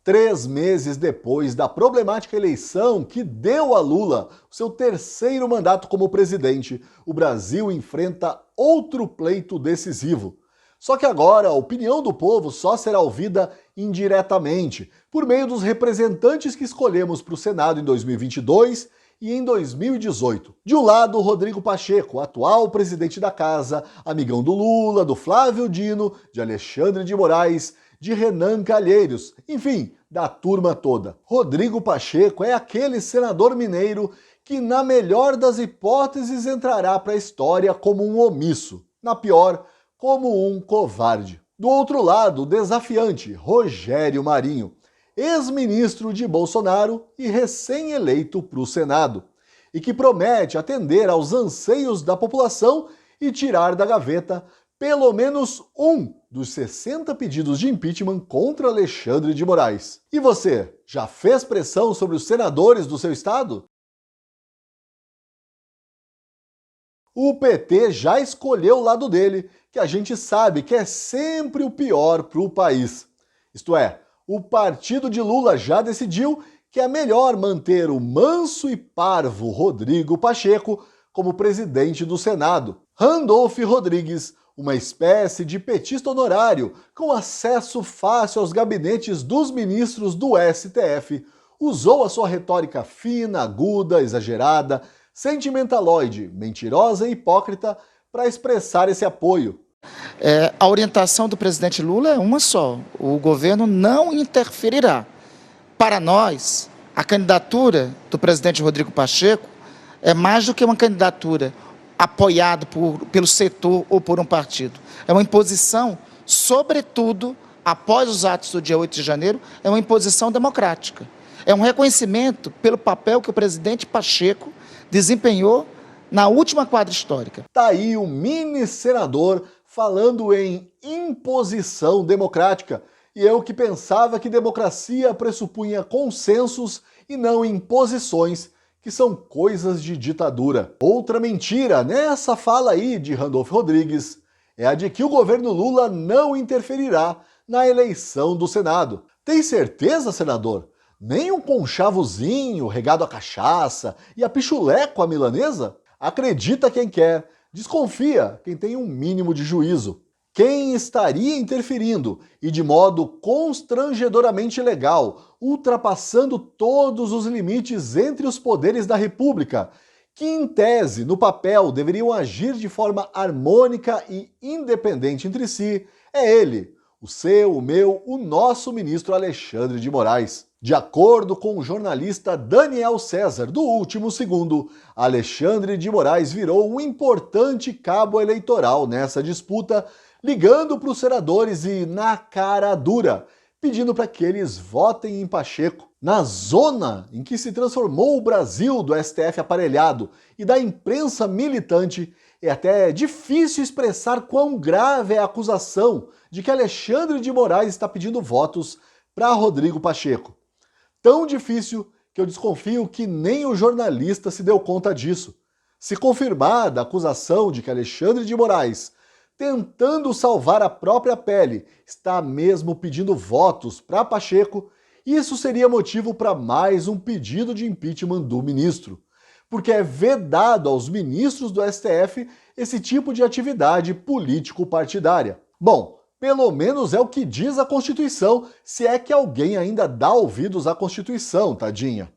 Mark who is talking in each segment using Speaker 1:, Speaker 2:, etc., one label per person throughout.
Speaker 1: 3 meses depois da problemática eleição que deu a Lula o seu terceiro mandato como presidente, o Brasil enfrenta outro pleito decisivo. Só que agora a opinião do povo só será ouvida indiretamente, por meio dos representantes que escolhemos para o Senado em 2022 e em 2018. De um lado, Rodrigo Pacheco, atual presidente da casa, amigão do Lula, do Flávio Dino, de Alexandre de Moraes, de Renan Calheiros, enfim, da turma toda. Rodrigo Pacheco é aquele senador mineiro que, na melhor das hipóteses, entrará para a história como um omisso, na pior, como um covarde. Do outro lado, o desafiante Rogério Marinho, ex-ministro de Bolsonaro e recém-eleito para o Senado, e que promete atender aos anseios da população e tirar da gaveta pelo menos um dos 60 pedidos de impeachment contra Alexandre de Moraes. E você, já fez pressão sobre os senadores do seu estado? O PT já escolheu o lado dele, que a gente sabe que é sempre o pior para o país. Isto é, o partido de Lula já decidiu que é melhor manter o manso e parvo Rodrigo Pacheco como presidente do Senado. Randolph Rodrigues, uma espécie de petista honorário, com acesso fácil aos gabinetes dos ministros do STF, usou a sua retórica fina, aguda, exagerada, sentimentaloide, mentirosa e hipócrita para expressar esse apoio.
Speaker 2: A orientação do presidente Lula é uma só: o governo não interferirá. Para nós, a candidatura do presidente Rodrigo Pacheco é mais do que uma candidatura apoiada pelo setor ou por um partido. É uma imposição, sobretudo, após os atos do dia 8 de janeiro, é uma imposição democrática. É um reconhecimento pelo papel que o presidente Pacheco desempenhou na última quadra histórica.
Speaker 1: Tá aí o mini senador falando em imposição democrática. E eu que pensava que democracia pressupunha consensos e não imposições, que são coisas de ditadura. Outra mentira nessa fala aí de Randolph Rodrigues é a de que o governo Lula não interferirá na eleição do Senado. Tem certeza, senador? Nem um conchavozinho regado a cachaça e a pichulé com a milanesa? Acredita quem quer, desconfia quem tem um mínimo de juízo. Quem estaria interferindo e de modo constrangedoramente legal, ultrapassando todos os limites entre os poderes da República, que em tese, no papel, deveriam agir de forma harmônica e independente entre si, é ele, o seu, o meu, o nosso ministro Alexandre de Moraes. De acordo com o jornalista Daniel César, do Último Segundo, Alexandre de Moraes virou um importante cabo eleitoral nessa disputa, ligando para os senadores e na cara dura, pedindo para que eles votem em Pacheco. Na zona em que se transformou o Brasil do STF aparelhado e da imprensa militante, é até difícil expressar quão grave é a acusação de que Alexandre de Moraes está pedindo votos para Rodrigo Pacheco. Tão difícil que eu desconfio que nem o jornalista se deu conta disso. Se confirmada a acusação de que Alexandre de Moraes, tentando salvar a própria pele, está mesmo pedindo votos para Pacheco, isso seria motivo para mais um pedido de impeachment do ministro. Porque é vedado aos ministros do STF esse tipo de atividade político-partidária. Bom, pelo menos é o que diz a Constituição, se é que alguém ainda dá ouvidos à Constituição, tadinha.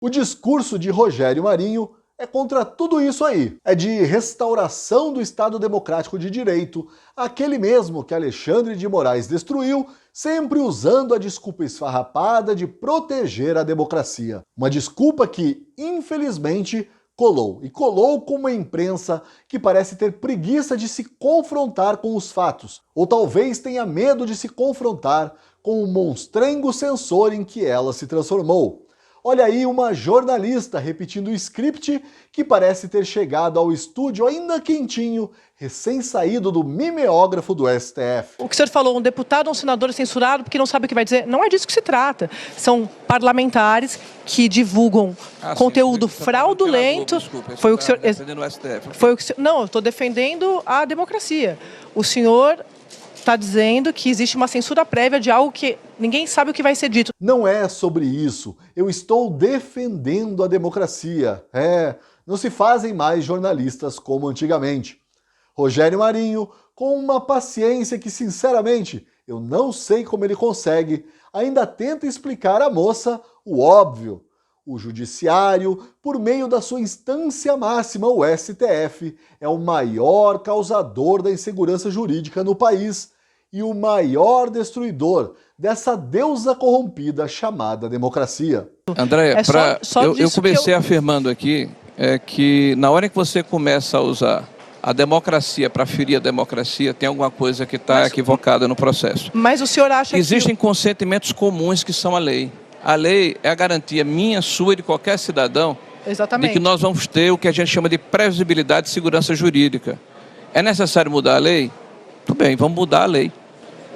Speaker 1: O discurso de Rogério Marinho é contra tudo isso aí. É de restauração do Estado Democrático de Direito, aquele mesmo que Alexandre de Moraes destruiu, sempre usando a desculpa esfarrapada de proteger a democracia. Uma desculpa que, infelizmente, colou. E colou com uma imprensa que parece ter preguiça de se confrontar com os fatos, ou talvez tenha medo de se confrontar com o monstrengo censor em que ela se transformou. Olha aí uma jornalista repetindo o script que parece ter chegado ao estúdio ainda quentinho, recém-saído do mimeógrafo do STF.
Speaker 3: O que o senhor falou, um deputado ou um senador censurado porque não sabe o que vai dizer, não é disso que se trata. São parlamentares que divulgam conteúdo fraudulento. Foi o que o senhor... Foi o que... Não, eu estou defendendo a democracia. O senhor está dizendo que existe uma censura prévia de algo que ninguém sabe o que vai ser dito.
Speaker 1: Não é sobre isso. Eu estou defendendo a democracia. Não se fazem mais jornalistas como antigamente. Rogério Marinho, com uma paciência que, sinceramente, eu não sei como ele consegue, ainda tenta explicar à moça o óbvio. O judiciário, por meio da sua instância máxima, o STF, é o maior causador da insegurança jurídica no país e o maior destruidor dessa deusa corrompida chamada democracia.
Speaker 4: Andréia, eu comecei afirmando aqui que na hora que você começa a usar a democracia para ferir a democracia, tem alguma coisa que está equivocada no processo.
Speaker 3: Mas o senhor acha
Speaker 4: Existem consentimentos comuns que são a lei. A lei é a garantia minha, sua e de qualquer cidadão de que nós vamos ter o que a gente chama de previsibilidade e segurança jurídica. É necessário mudar a lei? Tudo bem, vamos mudar a lei.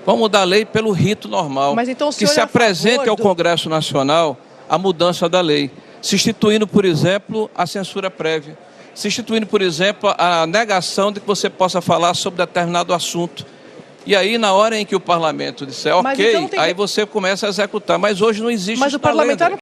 Speaker 4: Vamos mudar a lei pelo rito normal,
Speaker 3: mas então,
Speaker 4: que se apresente ao Congresso Nacional a mudança da lei, se instituindo, por exemplo, a censura prévia, se instituindo, por exemplo, a negação de que você possa falar sobre determinado assunto. E aí, na hora em que o parlamento disser ok, então aí você começa a executar. Mas hoje não existe isso.
Speaker 3: Mas o parlamentar não...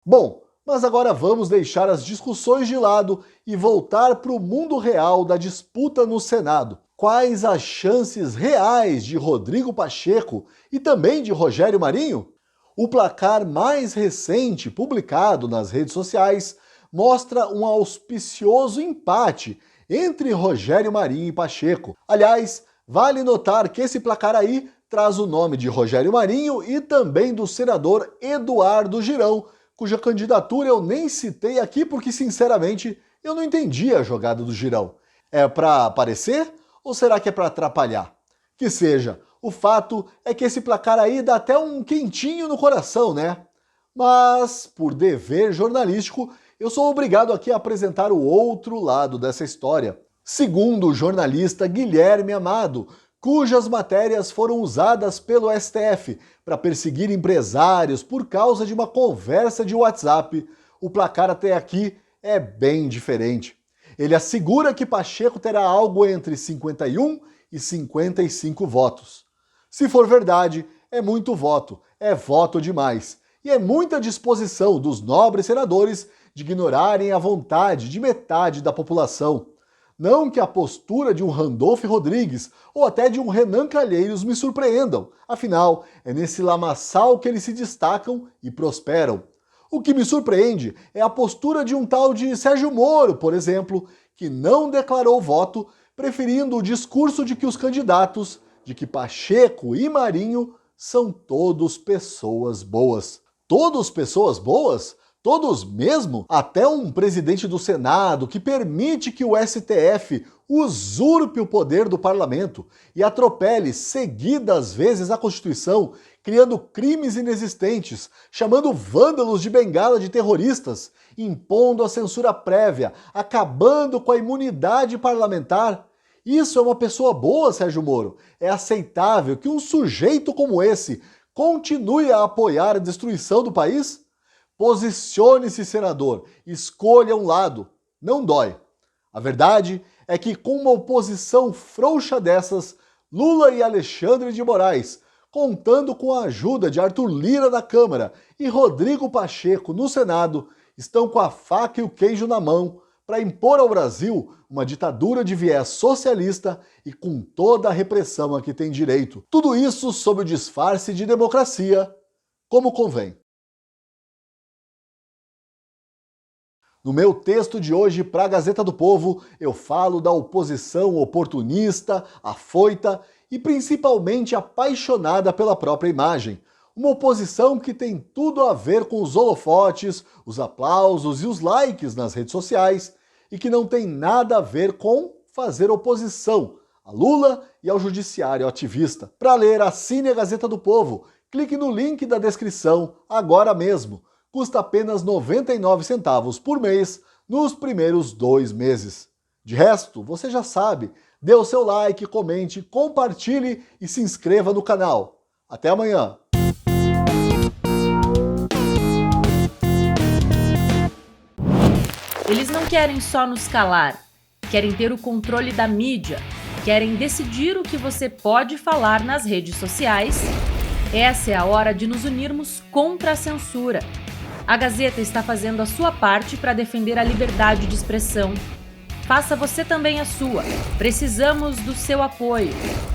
Speaker 1: Bom, mas agora vamos deixar as discussões de lado e voltar para o mundo real da disputa no Senado. Quais as chances reais de Rodrigo Pacheco e também de Rogério Marinho? O placar mais recente, publicado nas redes sociais, mostra um auspicioso empate entre Rogério Marinho e Pacheco. Aliás, vale notar que esse placar aí traz o nome de Rogério Marinho e também do senador Eduardo Girão, cuja candidatura eu nem citei aqui porque, sinceramente, eu não entendi a jogada do Girão. É para aparecer ou será que é para atrapalhar? Que seja, o fato é que esse placar aí dá até um quentinho no coração, né? Mas, por dever jornalístico, eu sou obrigado aqui a apresentar o outro lado dessa história. Segundo o jornalista Guilherme Amado, cujas matérias foram usadas pelo STF para perseguir empresários por causa de uma conversa de WhatsApp, o placar até aqui é bem diferente. Ele assegura que Pacheco terá algo entre 51 e 55 votos. Se for verdade, é muito voto, é voto demais. E é muita disposição dos nobres senadores de ignorarem a vontade de metade da população. Não que a postura de um Randolph Rodrigues ou até de um Renan Calheiros me surpreendam, afinal, é nesse lamaçal que eles se destacam e prosperam. O que me surpreende é a postura de um tal de Sérgio Moro, por exemplo, que não declarou voto, preferindo o discurso de que os candidatos, de que Pacheco e Marinho são todos pessoas boas. Todos pessoas boas? Todos mesmo? Até um presidente do Senado que permite que o STF usurpe o poder do parlamento e atropele seguidas vezes a Constituição, criando crimes inexistentes, chamando vândalos de bengala de terroristas, impondo a censura prévia, acabando com a imunidade parlamentar. Isso é uma pessoa boa, Sérgio Moro. É aceitável que um sujeito como esse continue a apoiar a destruição do país? Posicione-se, senador, escolha um lado, não dói. A verdade é que com uma oposição frouxa dessas, Lula e Alexandre de Moraes, contando com a ajuda de Arthur Lira na Câmara e Rodrigo Pacheco no Senado, estão com a faca e o queijo na mão para impor ao Brasil uma ditadura de viés socialista e com toda a repressão a que tem direito. Tudo isso sob o disfarce de democracia, como convém. No meu texto de hoje para a Gazeta do Povo, eu falo da oposição oportunista, afoita e principalmente apaixonada pela própria imagem. Uma oposição que tem tudo a ver com os holofotes, os aplausos e os likes nas redes sociais e que não tem nada a ver com fazer oposição a Lula e ao judiciário ativista. Para ler, assine a Gazeta do Povo. Clique no link da descrição agora mesmo. Custa apenas 99 centavos por mês nos primeiros 2 meses. De resto, você já sabe, dê o seu like, comente, compartilhe e se inscreva no canal. Até amanhã!
Speaker 5: Eles não querem só nos calar, querem ter o controle da mídia. Querem decidir o que você pode falar nas redes sociais? Essa é a hora de nos unirmos contra a censura. A Gazeta está fazendo a sua parte para defender a liberdade de expressão. Faça você também a sua. Precisamos do seu apoio.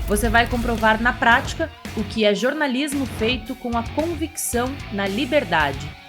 Speaker 5: Você vai comprovar na prática o que é jornalismo feito com a convicção na liberdade.